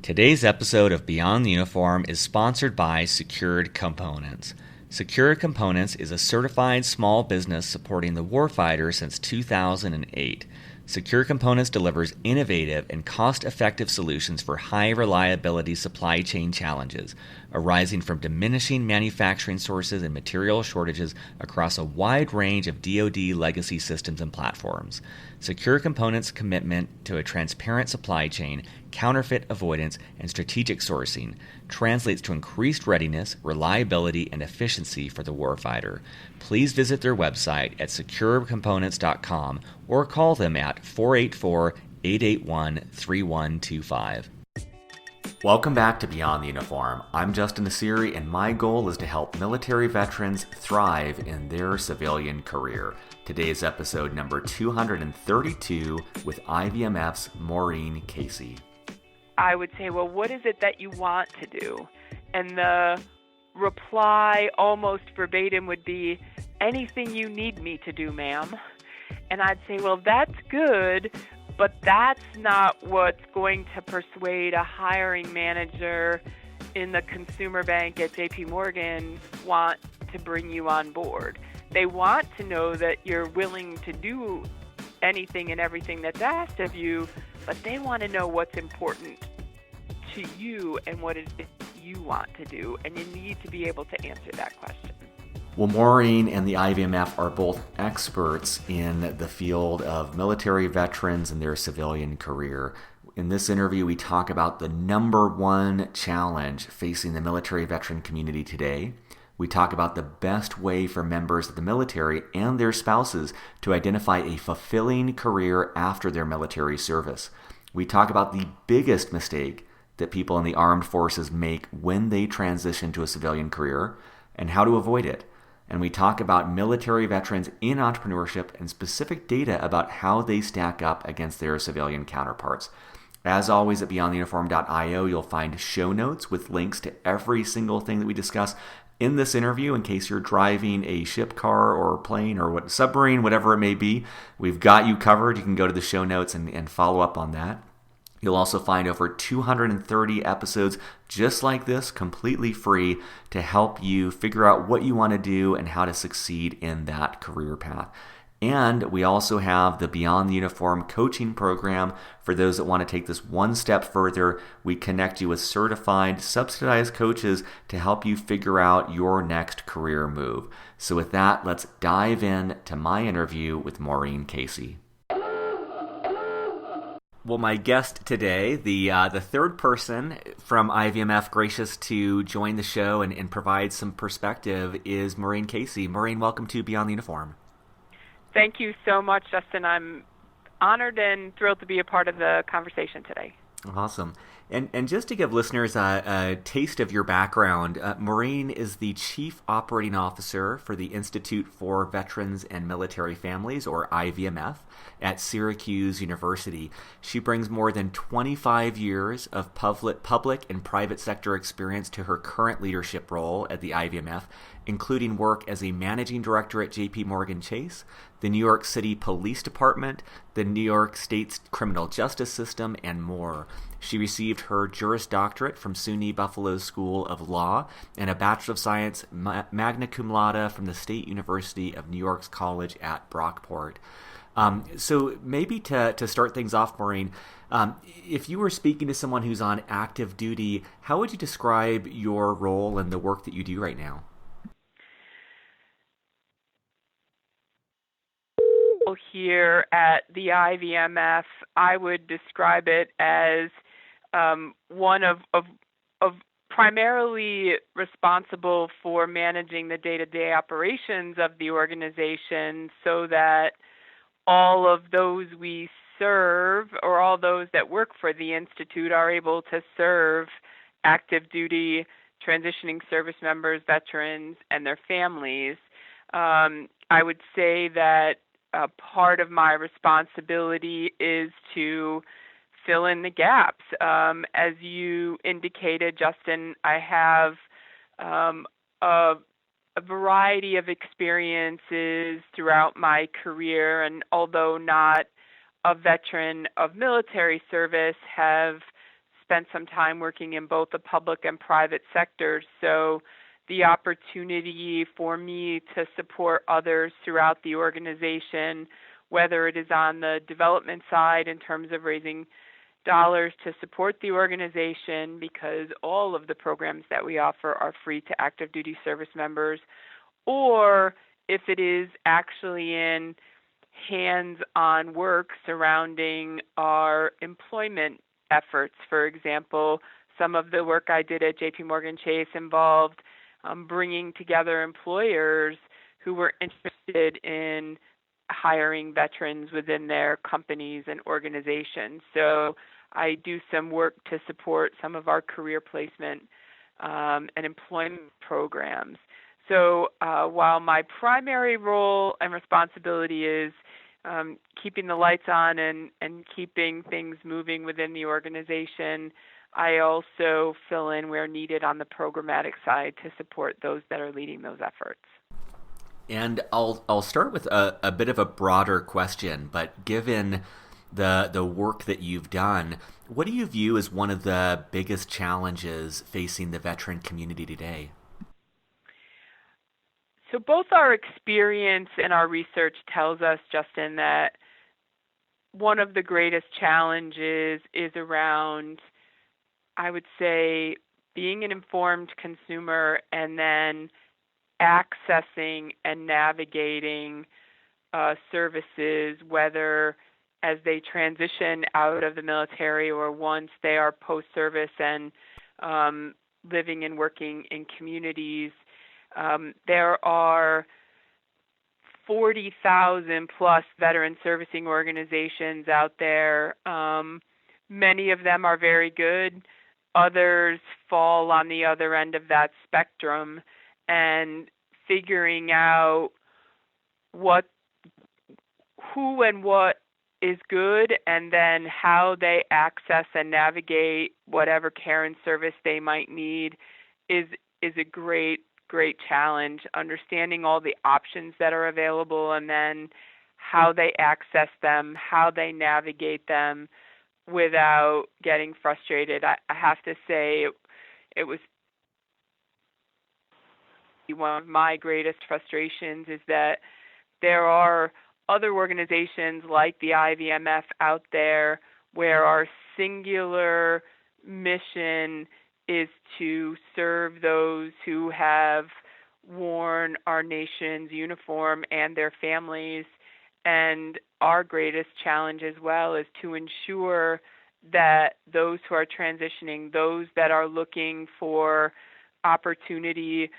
Today's episode of Beyond the Uniform is sponsored by Secured Components. Secured Components is a certified small business supporting the warfighter since 2008. Secure Components delivers innovative and cost-effective solutions for high-reliability supply chain challenges arising from diminishing manufacturing sources and material shortages across a wide range of DoD legacy systems and platforms. Secure Components' commitment to a transparent supply chain, counterfeit avoidance, and strategic sourcing translates to increased readiness, reliability, and efficiency for the warfighter. Please visit their website at securecomponents.com or call them at 484-881-3125. Welcome back to Beyond the Uniform. I'm Justin Nasiri, and my goal is to help military veterans thrive in their civilian career. Today's episode number 232 with IVMF's Maureen Casey. I would say, well, what is it that you want to do? And the reply almost verbatim would be, anything you need me to do, ma'am. And I'd say, well, that's good, but that's not what's going to persuade a hiring manager in the consumer bank at JPMorgan want to bring you on board. They want to know that you're willing to do anything and everything that's asked of you, but they want to know what's important to you and what it is you want to do, and you need to be able to answer that question. Well, Maureen and the IVMF are both experts in the field of military veterans and their civilian career. In this interview, we talk about the number one challenge facing the military veteran community today. We talk about the best way for members of the military and their spouses to identify a fulfilling career after their military service. We talk about the biggest mistake that people in the armed forces make when they transition to a civilian career and how to avoid it. And we talk about military veterans in entrepreneurship and specific data about how they stack up against their civilian counterparts. As always, at beyondtheuniform.io, you'll find show notes with links to every single thing that we discuss in this interview in case you're driving a ship, car, or plane, or submarine, whatever it may be. We've got you covered. You can go to the show notes and follow up on that. You'll also find over 230 episodes just like this, completely free, to help you figure out what you want to do and how to succeed in that career path. And we also have the Beyond the Uniform coaching program for those that want to take this one step further. We connect you with certified, subsidized coaches to help you figure out your next career move. So with that, let's dive in to my interview with Maureen Casey. Well, my guest today, the third person from IVMF gracious to join the show and provide some perspective, is Maureen Casey. Maureen, welcome to Beyond the Uniform. Thank you so much, Justin. I'm honored and thrilled to be a part of the conversation today. Awesome. And just to give listeners a taste of your background, Maureen is the Chief Operating Officer for the Institute for Veterans and Military Families, or IVMF, at Syracuse University. She brings more than 25 years of public and private sector experience to her current leadership role at the IVMF, including work as a managing director at JPMorgan Chase, the New York City Police Department, the New York State's criminal justice system, and more. She received her Juris Doctorate from SUNY Buffalo School of Law and a Bachelor of Science Magna Cum Laude from the State University of New York's College at Brockport. So maybe to start things off, Maureen, if you were speaking to someone who's on active duty, how would you describe your role and the work that you do right now? Here at the IVMF, I would describe it as one of primarily responsible for managing the day-to-day operations of the organization so that all of those we serve, or all those that work for the Institute, are able to serve active duty, transitioning service members, veterans, and their families. I would say that part of my responsibility is to fill in the gaps. As you indicated, Justin, I have a variety of experiences throughout my career, and although not a veteran of military service, have spent some time working in both the public and private sectors, so the opportunity for me to support others throughout the organization, whether it is on the development side in terms of raising dollars to support the organization, because all of the programs that we offer are free to active duty service members, or if it is actually in hands-on work surrounding our employment efforts. For example, some of the work I did at JPMorgan Chase involved bringing together employers who were interested in hiring veterans within their companies and organizations. So I do some work to support some of our career placement and employment programs. So while my primary role and responsibility is keeping the lights on and keeping things moving within the organization, I also fill in where needed on the programmatic side to support those that are leading those efforts. And I'll start with a bit of a broader question, but given the work that you've done, what do you view as one of the biggest challenges facing the veteran community today? So both our experience and our research tells us, Justin, that one of the greatest challenges is around, I would say, being an informed consumer and then accessing and navigating services, whether as they transition out of the military or once they are post-service and living and working in communities. There are 40,000 plus veteran servicing organizations out there. Many of them are very good. Others fall on the other end of that spectrum, and figuring out who and what is good, and then how they access and navigate whatever care and service they might need is a great challenge. Understanding all the options that are available and then how they access them, how they navigate them without getting frustrated. I have to say it was one of my greatest frustrations is that there are other organizations like the IVMF out there where our singular mission is to serve those who have worn our nation's uniform and their families. And our greatest challenge as well is to ensure that those who are transitioning, those that are looking for opportunity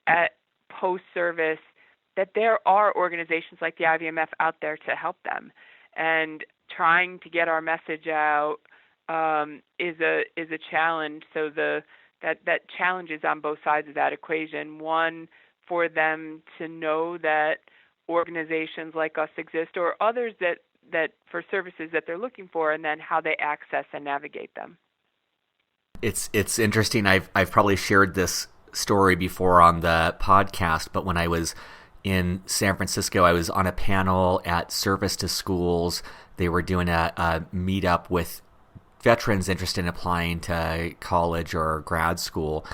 at post-service, that there are organizations like the IVMF out there to help them. And trying to get our message out is a challenge. So that challenge is on both sides of that equation. One, for them to know that organizations like us exist, or others that for services that they're looking for, and then how they access and navigate them. It's interesting. I've probably shared this story before on the podcast, but when I was in San Francisco, I was on a panel at Service to Schools. They were doing a meetup with veterans interested in applying to college or grad school.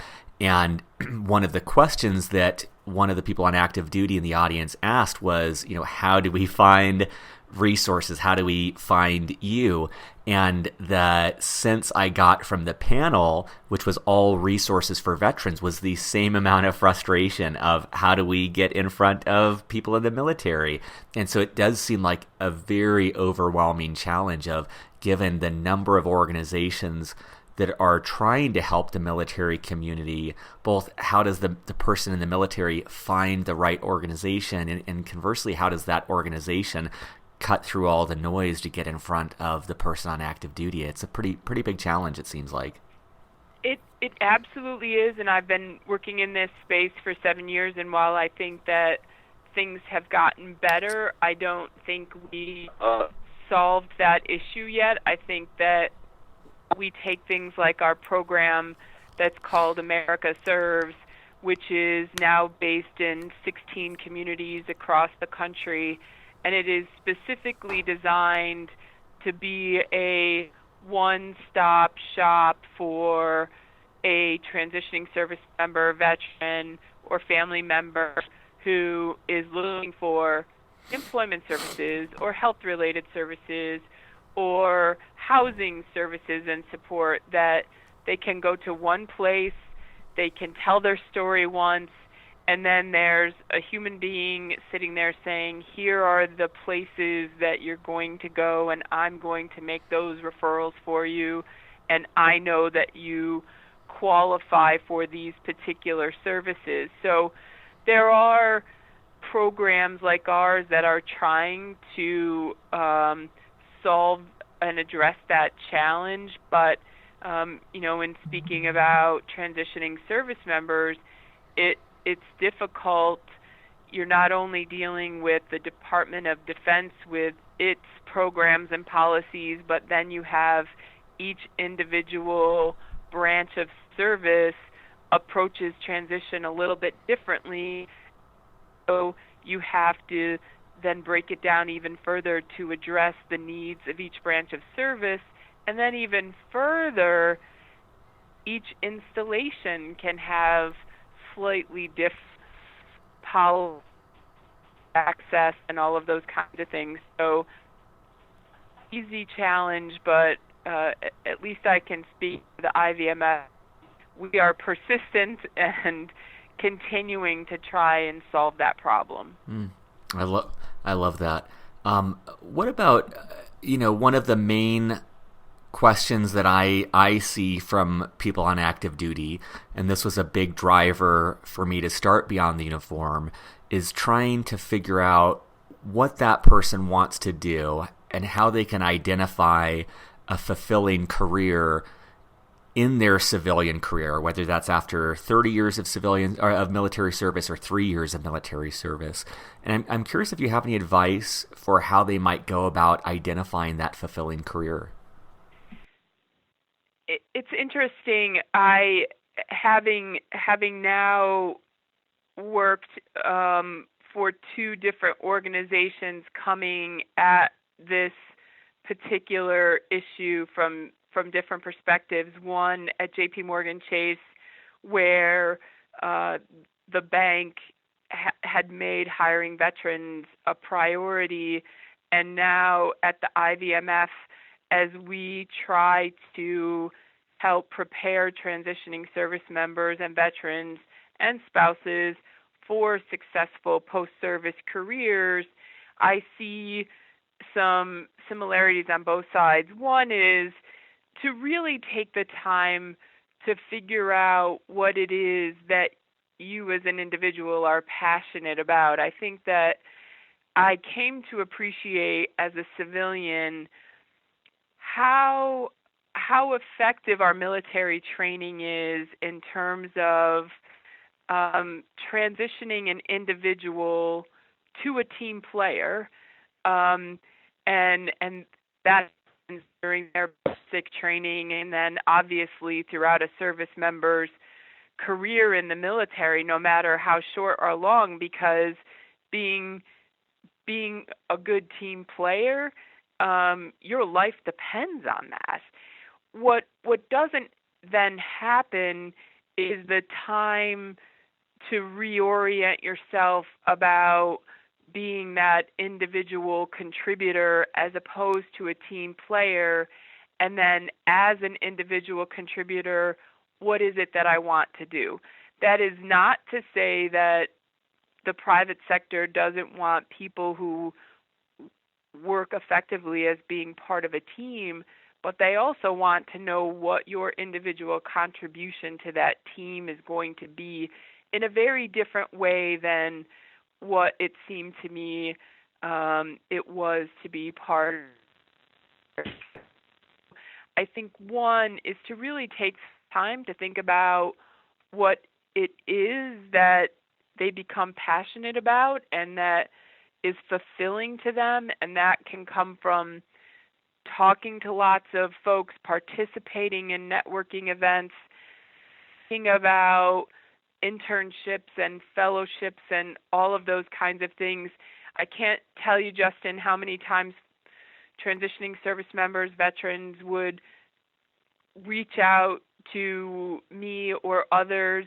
And one of the questions that one of the people on active duty in the audience asked was, how do we find resources? How do we find you? And the sense I got from the panel, which was all resources for veterans, was the same amount of frustration of how do we get in front of people in the military? And so it does seem like a very overwhelming challenge of, given the number of organizations that are trying to help the military community, both how does the person in the military find the right organization, and conversely, how does that organization cut through all the noise to get in front of the person on active duty? It's a pretty big challenge, it seems like. It absolutely is, and I've been working in this space for 7 years, and while I think that things have gotten better, I don't think we solved that issue yet. I think that we take things like our program that's called America Serves, which is now based in 16 communities across the country, and it is specifically designed to be a one-stop shop for a transitioning service member, veteran, or family member who is looking for employment services or health-related services or housing services and support, that they can go to one place, they can tell their story once, and then there's a human being sitting there saying, here are the places that you're going to go, and I'm going to make those referrals for you, and I know that you qualify for these particular services. So there are programs like ours that are trying to solve and address that challenge, but in speaking about transitioning service members, it's difficult. You're not only dealing with the Department of Defense with its programs and policies, but then you have each individual branch of service approaches transition a little bit differently. So you have to then break it down even further to address the needs of each branch of service. And then even further, each installation can have slightly different policy access and all of those kinds of things. So easy challenge, but at least I can speak to the IVMF. We are persistent and continuing to try and solve that problem. I love that. What about, one of the main questions that I see from people on active duty, and this was a big driver for me to start Beyond the Uniform, is trying to figure out what that person wants to do and how they can identify a fulfilling career in their civilian career, whether that's after 30 years of civilian or of military service or 3 years of military service. And I'm curious if you have any advice for how they might go about identifying that fulfilling career. It's interesting. Having now worked for two different organizations coming at this particular issue from different perspectives. One at JPMorgan Chase, where the bank had made hiring veterans a priority, and now at the IVMF, as we try to help prepare transitioning service members and veterans and spouses for successful post-service careers, I see some similarities on both sides. One is to really take the time to figure out what it is that you as an individual are passionate about. I think that I came to appreciate as a civilian how effective our military training is in terms of transitioning an individual to a team player, and that during their basic training, and then obviously throughout a service member's career in the military, no matter how short or long, because being a good team player, your life depends on that. What doesn't then happen is the time to reorient yourself about being that individual contributor as opposed to a team player, and then as an individual contributor, what is it that I want to do? That is not to say that the private sector doesn't want people who work effectively as being part of a team, but they also want to know what your individual contribution to that team is going to be in a very different way than what it seemed to me it was to be part of. I think one is to really take time to think about what it is that they become passionate about and that is fulfilling to them, and that can come from talking to lots of folks, participating in networking events, thinking about internships and fellowships and all of those kinds of things. I can't tell you, Justin, how many times transitioning service members, veterans, would reach out to me or others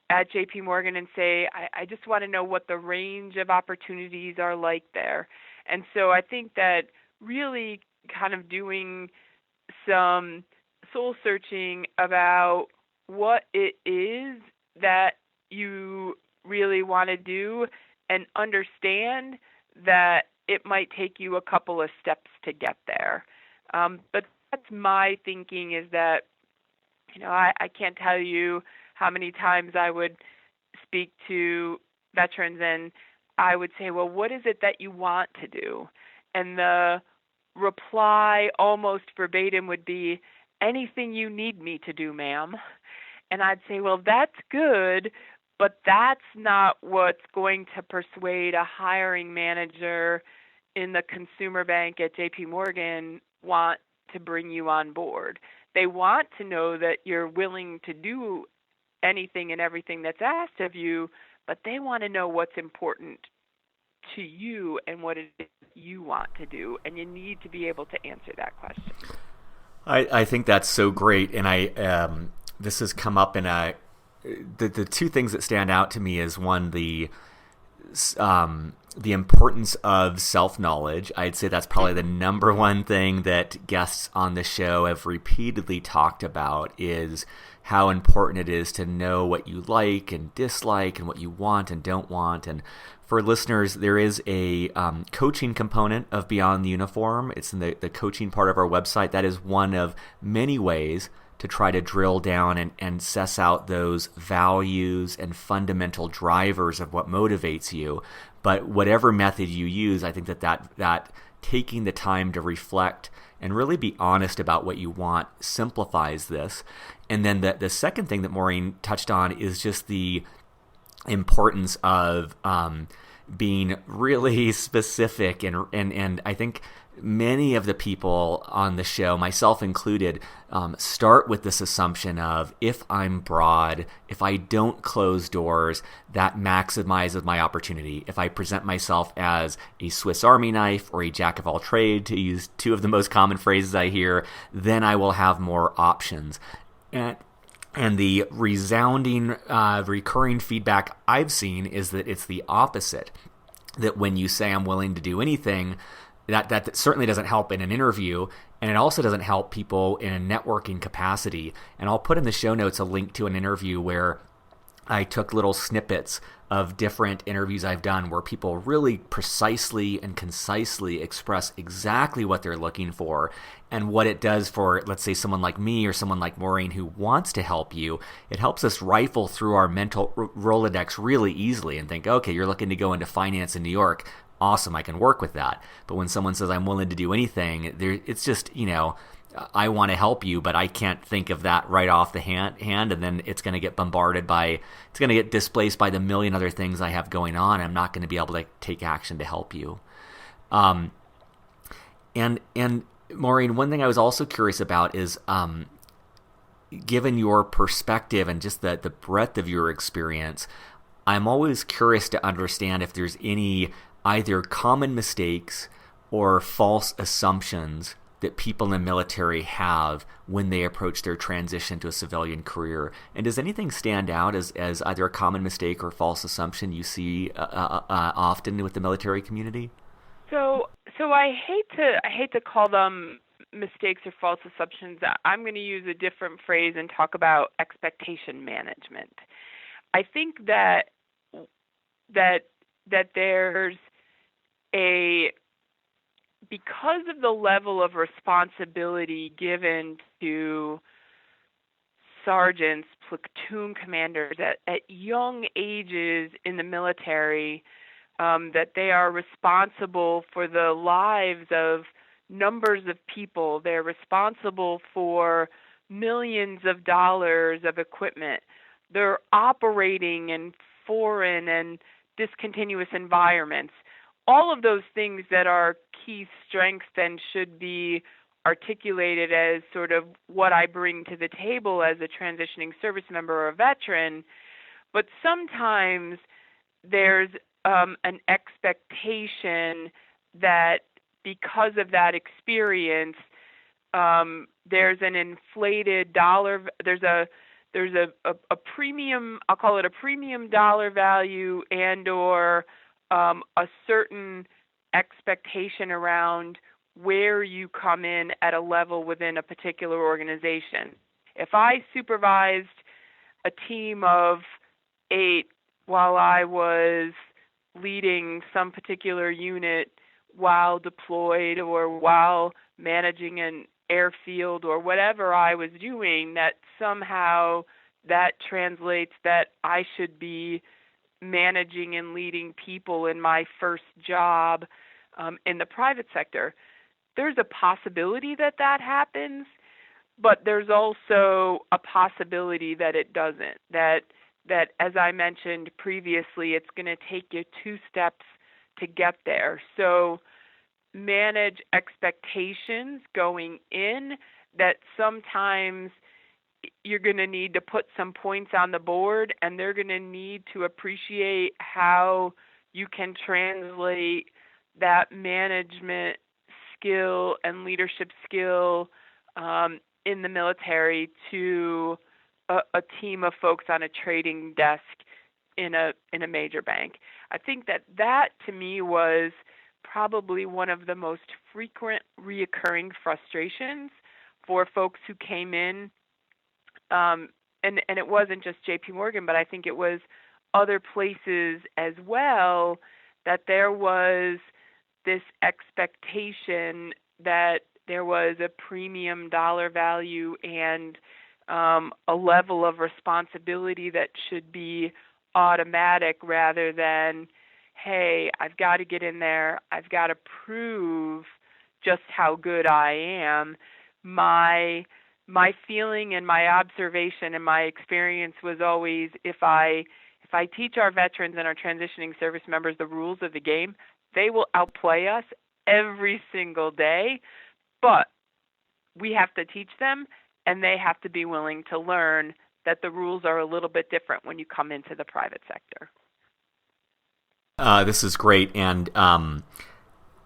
at JPMorgan and say, I just want to know what the range of opportunities are like there. And so I think that really kind of doing some soul searching about what it is that you really want to do, and understand that it might take you a couple of steps to get there. But that's my thinking, is that, I can't tell you how many times I would speak to veterans and I would say, well, what is it that you want to do? And the reply almost verbatim would be, anything you need me to do, ma'am. And I'd say, well, that's good, but that's not what's going to persuade a hiring manager in the consumer bank at JPMorgan want to bring you on board. They want to know that you're willing to do anything and everything that's asked of you, but they want to know what's important to you and what it is you want to do, and you need to be able to answer that question. I think that's so great, and this has come up in the two things that stand out to me is, one, the importance of self-knowledge. I'd say that's probably the number one thing that guests on the show have repeatedly talked about, is how important it is to know what you like and dislike and what you want and don't want. And for listeners, there is a coaching component of Beyond the Uniform. It's in the coaching part of our website. That is one of many ways to try to drill down and suss out those values and fundamental drivers of what motivates you. But whatever method you use, I think that taking the time to reflect and really be honest about what you want simplifies this. And then the second thing that Maureen touched on is just the importance of being really specific. And I think many of the people on the show, myself included, start with this assumption of, if I'm broad, if I don't close doors, that maximizes my opportunity. If I present myself as a Swiss Army knife or a jack of all trades, to use two of the most common phrases I hear, then I will have more options. And the resounding, recurring feedback I've seen is that it's the opposite. That when you say I'm willing to do anything, that certainly doesn't help in an interview, and it also doesn't help people in a networking capacity. And I'll put in the show notes a link to an interview where I took little snippets of different interviews I've done where people really precisely and concisely express exactly what they're looking for, and what it does for, let's say, someone like me or someone like Maureen who wants to help you. It helps us rifle through our mental Rolodex really easily and think, okay, you're looking to go into finance in New York. Awesome, I can work with that. But when someone says I'm willing to do anything, it's just, I want to help you, but I can't think of that right off the hand, and then it's going to get it's going to get displaced by the million other things I have going on. I'm not going to be able to take action to help you. And Maureen, one thing I was also curious about is, given your perspective and just the breadth of your experience, I'm always curious to understand if there's any either common mistakes or false assumptions that people in the military have when they approach their transition to a civilian career. And does anything stand out as either a common mistake or false assumption you see often with the military community? So I hate to call them mistakes or false assumptions. I'm going to use a different phrase and talk about expectation management. I think that there's because of the level of responsibility given to sergeants, platoon commanders at young ages in the military, that they are responsible for the lives of numbers of people. They're responsible for millions of dollars of equipment. They're operating in foreign and discontinuous environments. All of those things that are key strengths then should be articulated as sort of what I bring to the table as a transitioning service member or a veteran. But sometimes there's an expectation that because of that experience, there's an inflated dollar. There's a premium. I'll call it a premium dollar value, and or a certain expectation around where you come in at a level within a particular organization. If I supervised a team of 8 while I was leading some particular unit while deployed or while managing an airfield or whatever I was doing, that somehow that translates that I should be managing and leading people in my first job in the private sector. There's a possibility that that happens, but there's also a possibility that it doesn't. That as I mentioned previously, it's going to take you 2 steps to get there. So manage expectations going in, that sometimes you're going to need to put some points on the board, and they're going to need to appreciate how you can translate that management skill and leadership skill in the military to a team of folks on a trading desk in a major bank. I think that to me was probably one of the most frequent reoccurring frustrations for folks who came in, and it wasn't just JPMorgan, but I think it was other places as well, that there was this expectation that there was a premium dollar value and a level of responsibility that should be automatic, rather than, hey, I've got to get in there, I've got to prove just how good I am. My feeling and my observation and my experience was always, if I teach our veterans and our transitioning service members the rules of the game, they will outplay us every single day, but we have to teach them, and they have to be willing to learn that the rules are a little bit different when you come into the private sector. This is great, and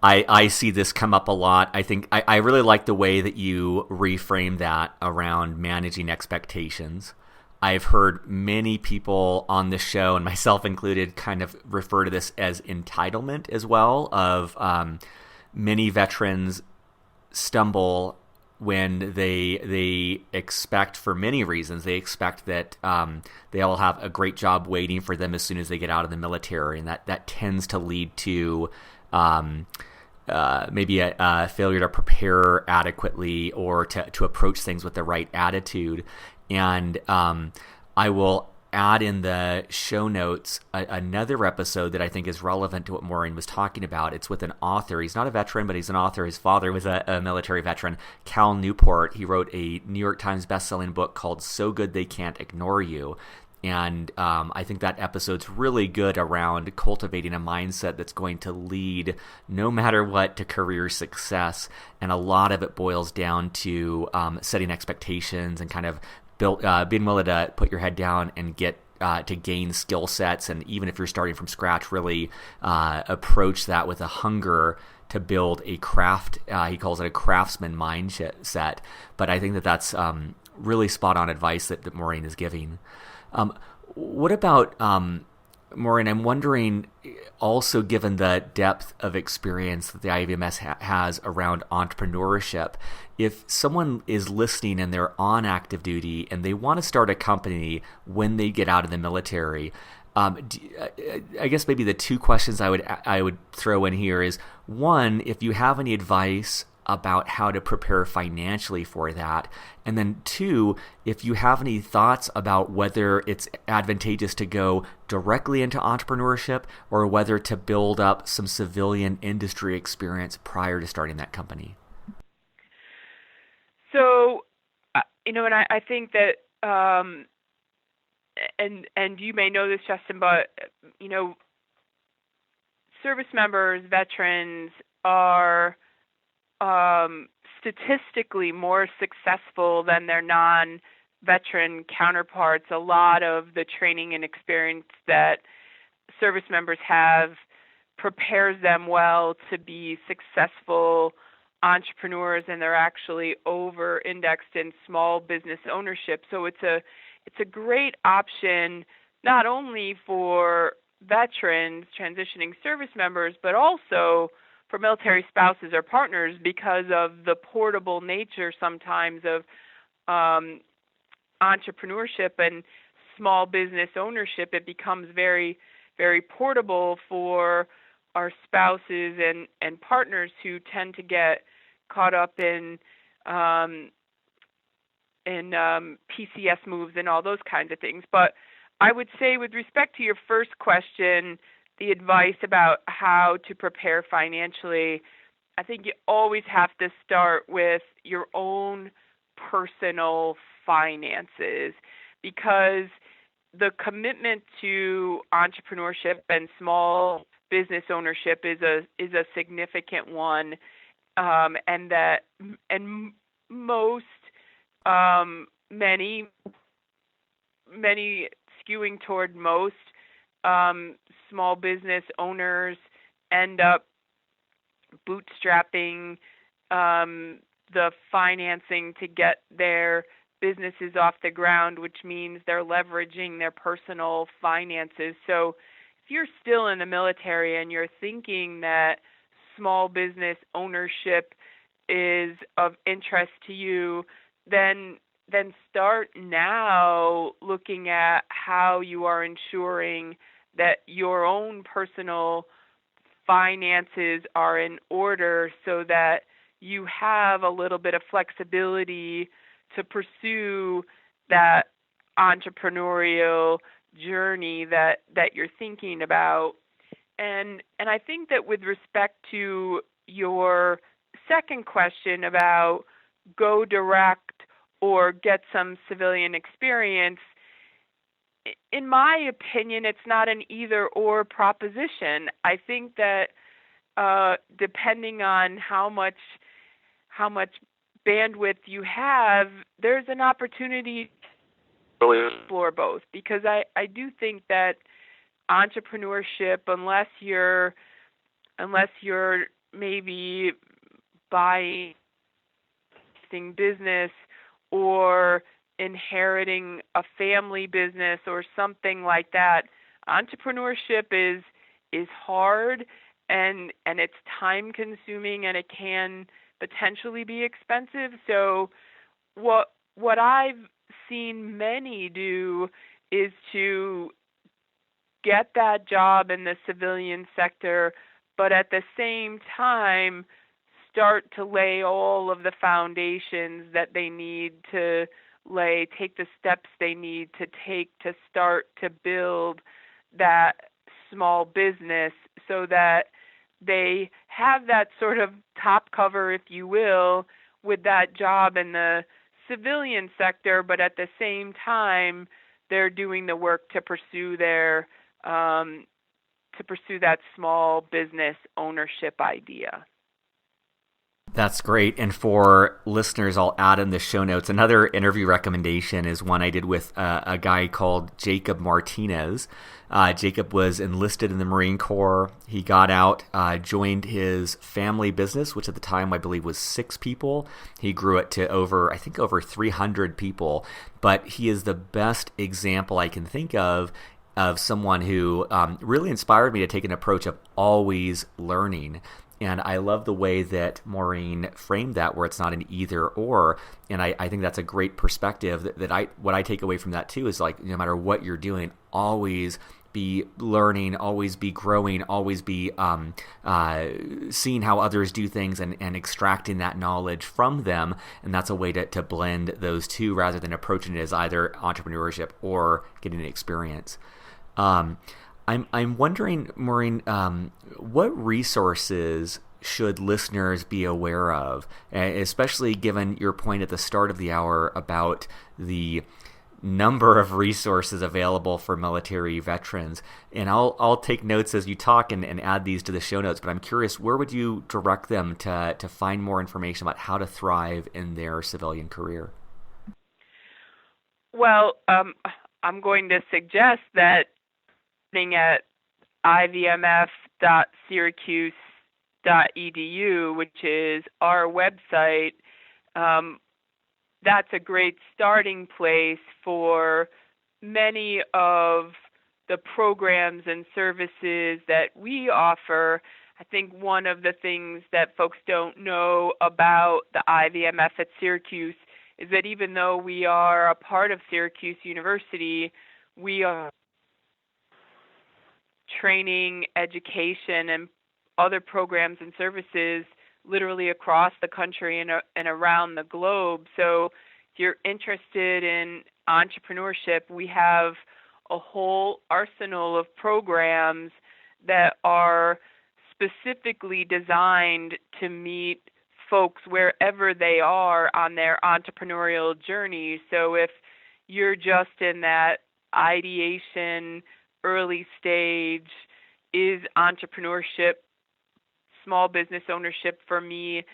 I see this come up a lot. I think I really like the way that you reframe that around managing expectations. I've heard many people on this show, and myself included, kind of refer to this as entitlement as well, of many veterans stumble when they expect, for many reasons, they expect that they'll have a great job waiting for them as soon as they get out of the military, and that tends to lead to maybe a failure to prepare adequately or to approach things with the right attitude. And I will add in the show notes another episode that I think is relevant to what Maureen was talking about. It's with an author. He's not a veteran, but he's an author. His father was a military veteran, Cal Newport. He wrote a New York Times bestselling book called So Good They Can't Ignore You. And I think that episode's really good around cultivating a mindset that's going to lead, no matter what, to career success. And a lot of it boils down to setting expectations and kind of being willing to put your head down and get to gain skill sets. And even if you're starting from scratch, really approach that with a hunger to build a craft. He calls it a craftsman mindset. But I think that's really spot on advice that Maureen is giving. What about, Maureen, I'm wondering, also given the depth of experience that the IVMS has around entrepreneurship, if someone is listening and they're on active duty and they want to start a company when they get out of the military, I guess maybe the 2 questions I would throw in here is, one, if you have any advice about how to prepare financially for that, and then 2, if you have any thoughts about whether it's advantageous to go directly into entrepreneurship or whether to build up some civilian industry experience prior to starting that company. So, and I think that, and you may know this, Justin, but, service members, veterans are statistically more successful than their non-veteran counterparts. A lot of the training and experience that service members have prepares them well to be successful entrepreneurs, and they're actually over-indexed in small business ownership. So it's a great option not only for veterans, transitioning service members, but also for military spouses or partners because of the portable nature sometimes of entrepreneurship and small business ownership. It becomes very, very portable for our spouses and partners who tend to get caught up in PCS moves and all those kinds of things. But I would say with respect to your first question, the advice about how to prepare financially, I think you always have to start with your own personal finances, because the commitment to entrepreneurship and small business ownership is a significant one, and most many skewing toward most small business owners end up bootstrapping the financing to get their businesses off the ground, which means they're leveraging their personal finances. So if you're still in the military and you're thinking that small business ownership is of interest to you, then start now looking at how you are ensuring that your own personal finances are in order so that you have a little bit of flexibility to pursue that entrepreneurial journey that you're thinking about. And I think that with respect to your second question about go direct or get some civilian experience, in my opinion, it's not an either-or proposition. I think that depending on how much bandwidth you have, there's an opportunity to explore both. Because I do think that entrepreneurship, unless you're maybe buying business or inheriting a family business or something like that, entrepreneurship is hard and it's time consuming, and it can potentially be expensive. So what I've seen many do is to get that job in the civilian sector, but at the same time start to lay all of the foundations that they need to lay, take the steps they need to take to start to build that small business so that they have that sort of top cover, if you will, with that job in the civilian sector, but at the same time they're doing the work to pursue their that small business ownership idea. That's great. And for listeners, I'll add in the show notes. Another interview recommendation is one I did with a guy called Jacob Martinez. Jacob was enlisted in the Marine Corps. He got out, joined his family business, which at the time I believe was 6 people. He grew it to over 300 people. But he is the best example I can think of someone who really inspired me to take an approach of always learning. And I love the way that Maureen framed that, where it's not an either or. And I think that's a great perspective. What I take away from that too is, like, no matter what you're doing, always be learning, always be growing, always be seeing how others do things and extracting that knowledge from them. And that's a way to blend those two rather than approaching it as either entrepreneurship or getting an experience. I'm wondering, Maureen, what resources should listeners be aware of, especially given your point at the start of the hour about the number of resources available for military veterans? And I'll take notes as you talk and add these to the show notes, but I'm curious, where would you direct them to find more information about how to thrive in their civilian career? Well, I'm going to suggest that at IVMF, www.syracuse.edu, which is our website, that's a great starting place for many of the programs and services that we offer. I think one of the things that folks don't know about the IVMF at Syracuse is that even though we are a part of Syracuse University, we are training, education, and other programs and services literally across the country and around the globe. So if you're interested in entrepreneurship, we have a whole arsenal of programs that are specifically designed to meet folks wherever they are on their entrepreneurial journey. So if you're just in that ideation, early stage, is entrepreneurship, small business ownership for me,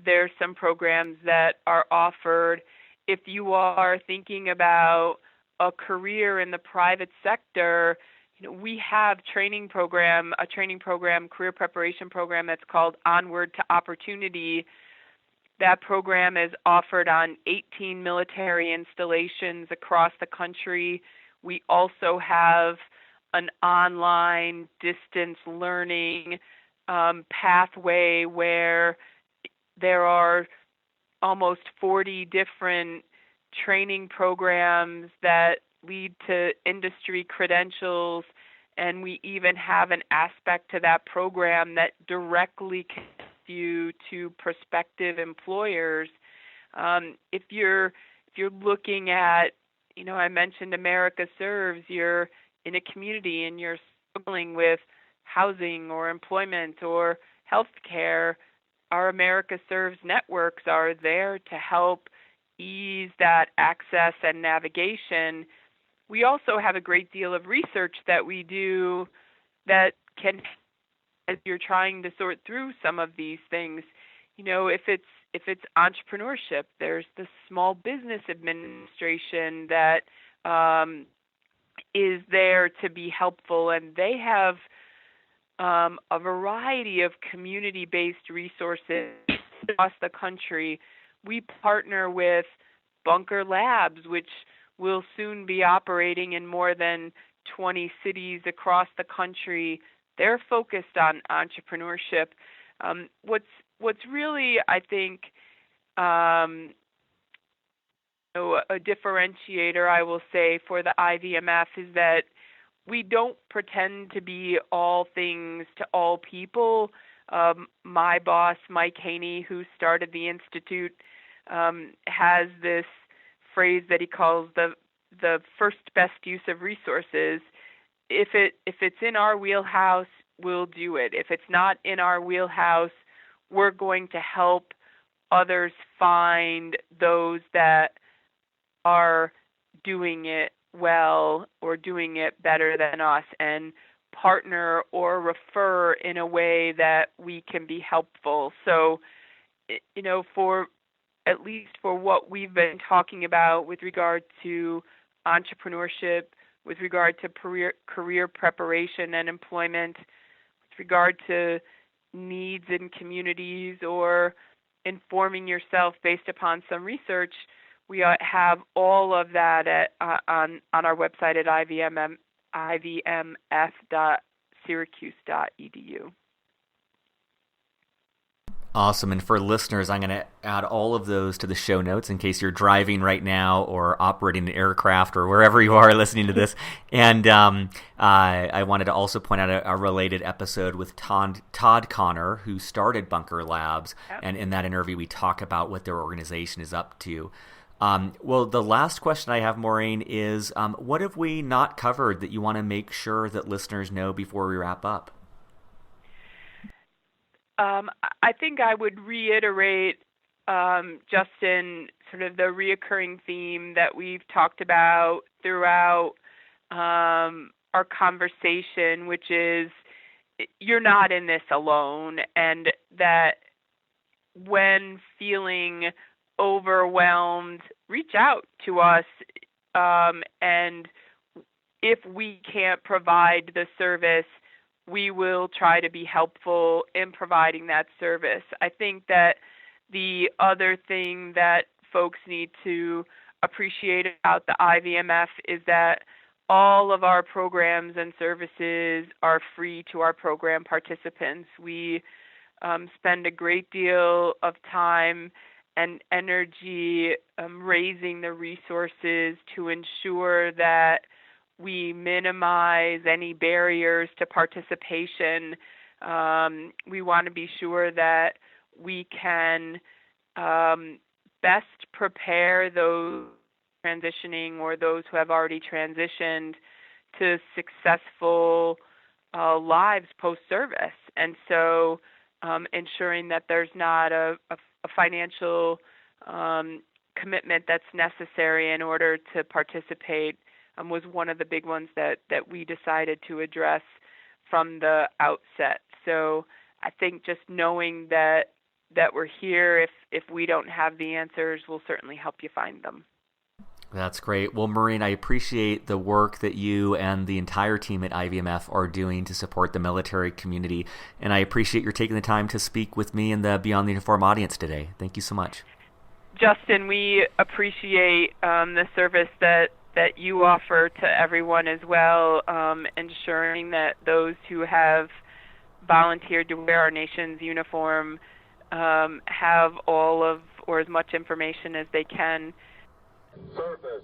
there's some programs that are offered. If you are thinking about a career in the private sector, we have a training program, career preparation program that's called Onward to Opportunity. That program is offered on 18 military installations across the country. We also have an online distance learning pathway where there are almost 40 different training programs that lead to industry credentials, and we even have an aspect to that program that directly connects you to prospective employers. If you're looking at, I mentioned America Serves, you're in a community and you're struggling with housing or employment or health care, our America Serves networks are there to help ease that access and navigation. We also have a great deal of research that we do that can, as you're trying to sort through some of these things, if it's entrepreneurship, there's the Small Business Administration that is there to be helpful, and they have a variety of community-based resources across the country. We partner with Bunker Labs, which will soon be operating in more than 20 cities across the country. They're focused on entrepreneurship. What's really, I think, a differentiator, I will say, for the IVMF is that we don't pretend to be all things to all people. My boss, Mike Haney, who started the Institute, has this phrase that he calls the first best use of resources. If it's in our wheelhouse, we'll do it. If it's not in our wheelhouse, we're going to help others find those that are doing it well or doing it better than us and partner or refer in a way that we can be helpful. So, for at least for what we've been talking about with regard to entrepreneurship, with regard to career preparation and employment, with regard to needs in communities or informing yourself based upon some research, we have all of that on our website at ivmf.syracuse.edu. Awesome. And for listeners, I'm going to add all of those to the show notes in case you're driving right now or operating an aircraft or wherever you are listening to this. And I wanted to also point out a related episode with Todd Connor, who started Bunker Labs. Yep. And in that interview, we talk about what their organization is up to. Well, the last question I have, Maureen, is what have we not covered that you want to make sure that listeners know before we wrap up? I think I would reiterate just in sort of the reoccurring theme that we've talked about throughout our conversation, which is you're not in this alone, and that when feeling overwhelmed, reach out to us, and if we can't provide the service, we will try to be helpful in providing that service. I think that the other thing that folks need to appreciate about the IVMF is that all of our programs and services are free to our program participants. We spend a great deal of time and energy raising the resources to ensure that we minimize any barriers to participation. We want to be sure that we can best prepare those transitioning or those who have already transitioned to successful lives post-service. And so ensuring that there's not a financial commitment that's necessary in order to participate was one of the big ones that we decided to address from the outset. So I think just knowing that we're here, if we don't have the answers, we'll certainly help you find them. That's great. Well, Maureen, I appreciate the work that you and the entire team at IVMF are doing to support the military community, and I appreciate your taking the time to speak with me and the Beyond the Uniform audience today. Thank you so much. Justin, we appreciate the service that you offer to everyone as well, ensuring that those who have volunteered to wear our nation's uniform have all of or as much information as they can. Service.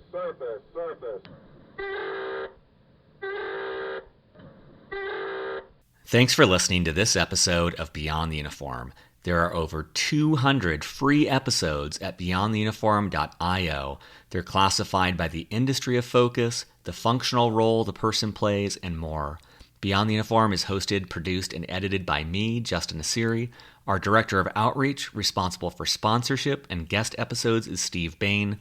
Thanks for listening to this episode of Beyond the Uniform. There are over 200 free episodes at beyondtheuniform.io. They're classified by the industry of focus, the functional role the person plays, and more. Beyond the Uniform is hosted, produced, and edited by me, Justin Asiri. Our Director of Outreach, responsible for sponsorship and guest episodes, is Steve Bain.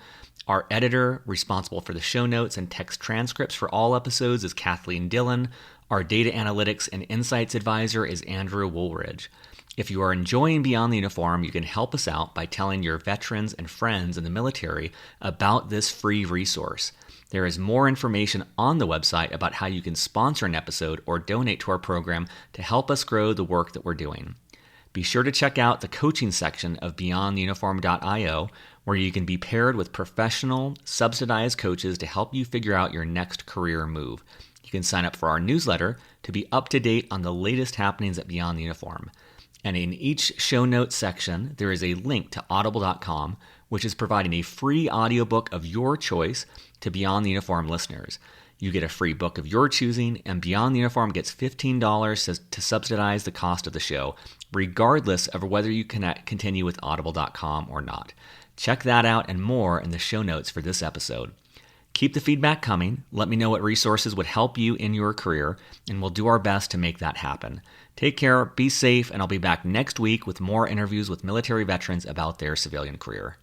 Our editor, responsible for the show notes and text transcripts for all episodes, is Kathleen Dillon. Our data analytics and insights advisor is Andrew Woolridge. If you are enjoying Beyond the Uniform, you can help us out by telling your veterans and friends in the military about this free resource. There is more information on the website about how you can sponsor an episode or donate to our program to help us grow the work that we're doing. Be sure to check out the coaching section of beyondtheuniform.io, where you can be paired with professional, subsidized coaches to help you figure out your next career move. You can sign up for our newsletter to be up to date on the latest happenings at Beyond the Uniform. And in each show notes section, there is a link to audible.com, which is providing a free audiobook of your choice to Beyond the Uniform listeners. You get a free book of your choosing, and Beyond the Uniform gets $15 to subsidize the cost of the show, regardless of whether you continue with audible.com or not. Check that out and more in the show notes for this episode. Keep the feedback coming. Let me know what resources would help you in your career, and we'll do our best to make that happen. Take care, be safe, and I'll be back next week with more interviews with military veterans about their civilian career.